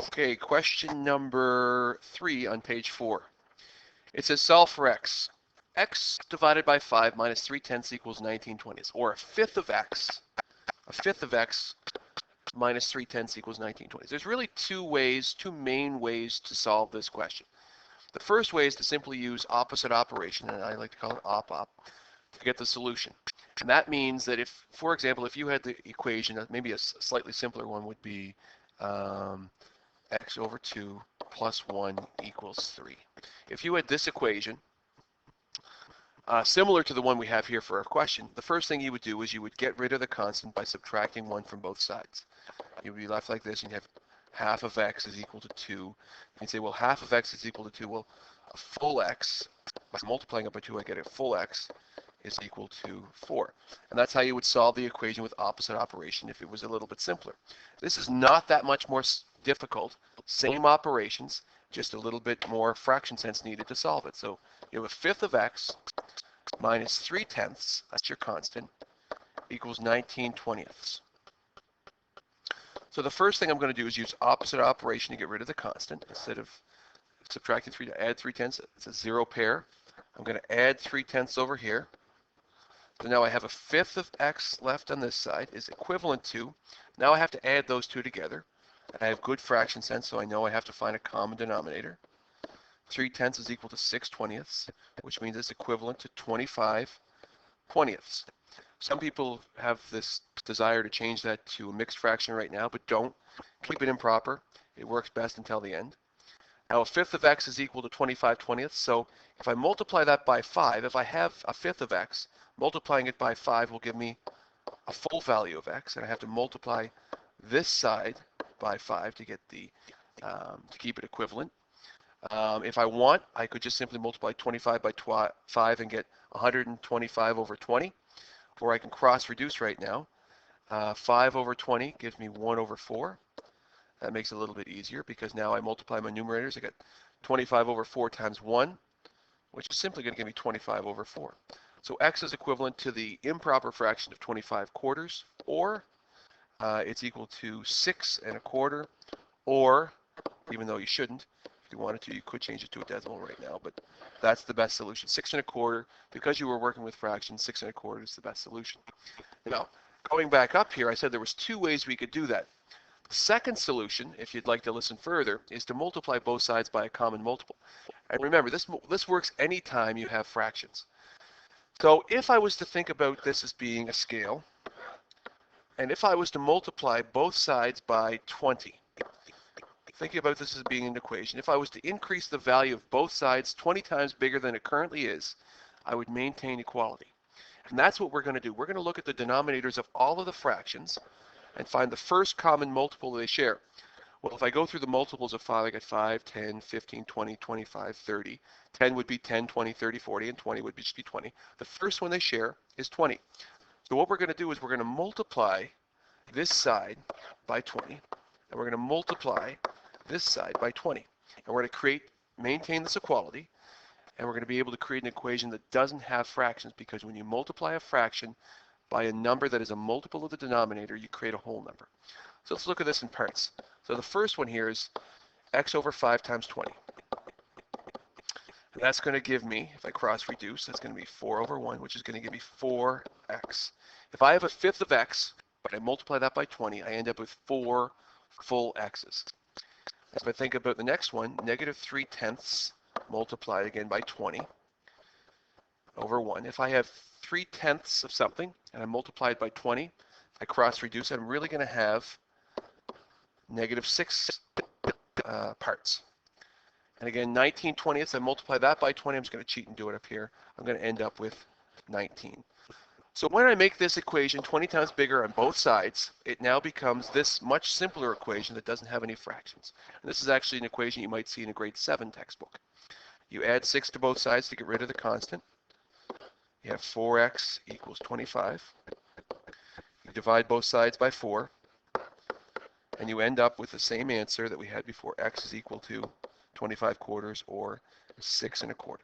Okay, question number 3 on page 4. It says solve for x. X divided by 5 minus 3/10 equals 19/20, or a fifth of x. A fifth of x minus 3/10 equals 19/20. There's really two main ways to solve this question. The first way is to simply use opposite operation, and I like to call it op-op, to get the solution. And that means that if, for example, if you had the equation, maybe a slightly simpler one would be x over 2 plus 1 equals 3. If you had this equation, similar to the one we have here for our question, the first thing you would do is you would get rid of the constant by subtracting 1 from both sides. You would be left like this, and you have half of x is equal to 2. You'd say, well, half of x is equal to 2. Well, a full x, by multiplying it by 2, I get a full x is equal to 4. And that's how you would solve the equation with opposite operation if it was a little bit simpler. This is not that much more difficult. Same operations, just a little bit more fraction sense needed to solve it. So you have a fifth of x minus 3/10, that's your constant, equals 19/20. So the first thing I'm going to do is use opposite operation to get rid of the constant. Instead of subtracting 3 to add 3/10, it's a 0 pair. I'm going to add 3/10 over here. So now I have a fifth of x left on this side is equivalent to, now I have to add those two together. I have good fraction sense, so I know I have to find a common denominator. 3/10 is equal to 6/20, which means it's equivalent to 25/20. Some people have this desire to change that to a mixed fraction right now, but don't. Keep it improper. It works best until the end. Now a fifth of x is equal to 25/20, so if I multiply that by 5, if I have a fifth of x, multiplying it by 5 will give me a full value of x, and I have to multiply this side by 5 to get the to keep it equivalent. If I want, I could just simply multiply 25 by 5 and get 125 over 20, or I can cross reduce right now. 5 over 20 gives me 1 over 4. That makes it a little bit easier because now I multiply my numerators. I get 25 over 4 times 1, which is simply going to give me 25 over 4. So x is equivalent to the improper fraction of 25/4, or it's equal to 6 1/4, or, even though you shouldn't, if you wanted to, you could change it to a decimal right now, but that's the best solution. 6 1/4, because you were working with fractions, 6 1/4 is the best solution. Now, going back up here, I said there was two ways we could do that. The second solution, if you'd like to listen further, is to multiply both sides by a common multiple. And remember, this works anytime you have fractions. So if I was to think about this as being a scale, and if I was to multiply both sides by 20, thinking about this as being an equation, if I was to increase the value of both sides 20 times bigger than it currently is, I would maintain equality. And that's what we're going to do. We're going to look at the denominators of all of the fractions and find the first common multiple they share. Well, if I go through the multiples of 5, I get 5, 10, 15, 20, 25, 30. 10 would be 10, 20, 30, 40, and 20 would just be 20. The first one they share is 20. So what we're going to do is we're going to multiply this side by 20, and we're going to multiply this side by 20. And we're going to maintain this equality, and we're going to be able to create an equation that doesn't have fractions, because when you multiply a fraction by a number that is a multiple of the denominator, you create a whole number. So let's look at this in parts. So the first one here is x over 5 times 20. And that's going to give me, if I cross reduce, that's going to be 4 over 1, which is going to give me 4x. If I have a fifth of x, but I multiply that by 20, I end up with 4 full x's. If I think about the next one, negative 3/10 multiplied again by 20 over 1. If I have 3/10 of something and I multiply it by 20, if I cross reduce, I'm really going to have negative 6 parts. And again, 19/20, I multiply that by 20. I'm just going to cheat and do it up here. I'm going to end up with 19. So when I make this equation 20 times bigger on both sides, it now becomes this much simpler equation that doesn't have any fractions. And this is actually an equation you might see in a grade 7 textbook. You add 6 to both sides to get rid of the constant. You have 4x equals 25. You divide both sides by 4. And you end up with the same answer that we had before. X is equal to 25/4, or 6 1/4.